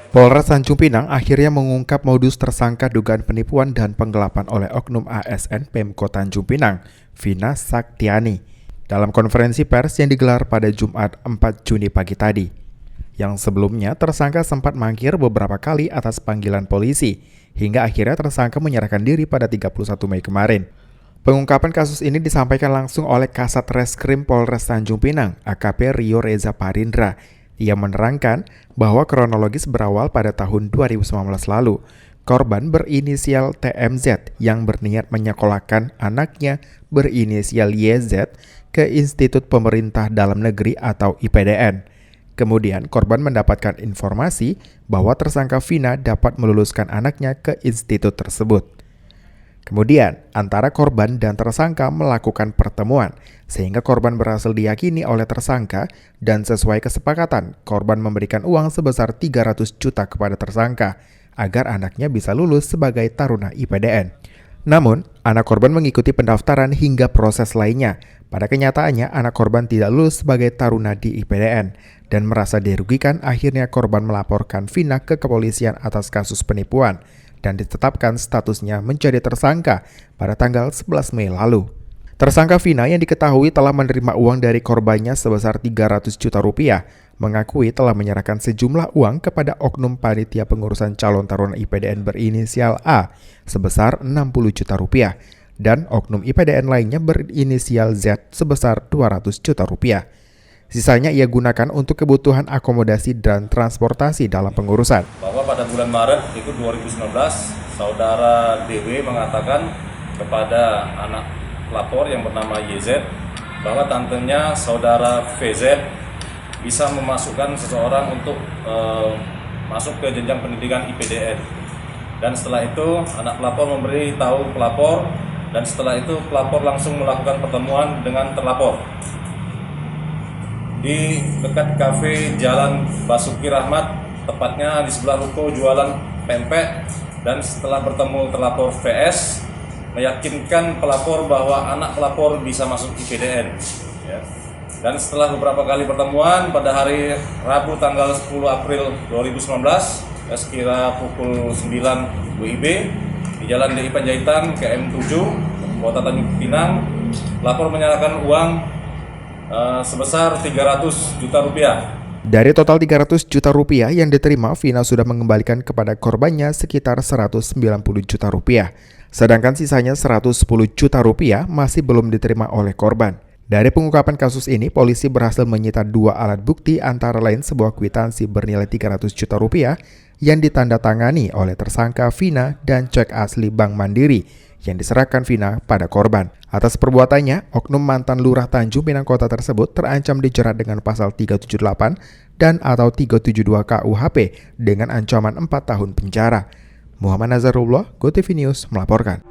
Polres Tanjung Pinang akhirnya mengungkap modus tersangka dugaan penipuan dan penggelapan oleh oknum ASN Pemko Tanjung Pinang, Vina Saktiani, dalam konferensi pers yang digelar pada Jumat 4 Juni pagi tadi. Yang sebelumnya tersangka sempat mangkir beberapa kali atas panggilan polisi, hingga akhirnya tersangka menyerahkan diri pada 31 Mei kemarin. Pengungkapan kasus ini disampaikan langsung oleh Kasat Reskrim Polres Tanjung Pinang, AKP Rio Reza Parindra. Ia menerangkan bahwa kronologis berawal pada tahun 2019 lalu. Korban berinisial TMZ yang berniat menyekolahkan anaknya berinisial YZ ke Institut Pemerintah Dalam Negeri atau IPDN. Kemudian korban mendapatkan informasi bahwa tersangka Vina dapat meluluskan anaknya ke institut tersebut. Kemudian, antara korban dan tersangka melakukan pertemuan, sehingga korban berhasil diyakini oleh tersangka dan sesuai kesepakatan, korban memberikan uang sebesar 300 juta kepada tersangka agar anaknya bisa lulus sebagai taruna IPDN. Namun, anak korban mengikuti pendaftaran hingga proses lainnya. Pada kenyataannya, anak korban tidak lulus sebagai taruna di IPDN dan merasa dirugikan. Akhirnya korban melaporkan Vina ke kepolisian atas kasus penipuan dan ditetapkan statusnya menjadi tersangka pada tanggal 11 Mei lalu. Tersangka Vina yang diketahui telah menerima uang dari korbannya sebesar 300 juta rupiah, mengakui telah menyerahkan sejumlah uang kepada oknum panitia pengurusan calon taruna IPDN berinisial A sebesar 60 juta rupiah dan oknum IPDN lainnya berinisial Z sebesar 200 juta rupiah. Sisanya ia gunakan untuk kebutuhan akomodasi dan transportasi dalam pengurusan. Bahwa pada bulan Maret itu 2019, saudara DW mengatakan kepada anak pelapor yang bernama YZ bahwa tantenya saudara VZ bisa memasukkan seseorang untuk masuk ke jenjang pendidikan IPDN. Dan setelah itu anak pelapor memberi tahu pelapor dan setelah itu pelapor langsung melakukan pertemuan dengan terlapor di dekat kafe Jalan Basuki Rahmat, tepatnya di sebelah ruko jualan pempek. Dan setelah bertemu terlapor VS, meyakinkan pelapor bahwa anak pelapor bisa masuk IPDN. Dan setelah beberapa kali pertemuan, pada hari Rabu tanggal 10 April 2019, sekira pukul 9 WIB, di Jalan DI Panjaitan, KM 7, Kota Tanjung Pinang, pelapor menyerahkan uang sebesar 300 juta rupiah. Dari total 300 juta rupiah yang diterima, Vina sudah mengembalikan kepada korbannya sekitar 190 juta rupiah. Sedangkan sisanya 110 juta rupiah masih belum diterima oleh korban. Dari pengungkapan kasus ini, polisi berhasil menyita 2 alat bukti antara lain sebuah kwitansi bernilai 300 juta rupiah yang ditandatangani oleh tersangka Vina dan cek asli Bank Mandiri yang diserahkan Vina pada korban. Atas perbuatannya, oknum mantan Lurah Tanjung Pinang Kota tersebut terancam dijerat dengan pasal 378 dan atau 372 KUHP dengan ancaman 4 tahun penjara. Muhammad Nazarullah, GoTV News melaporkan.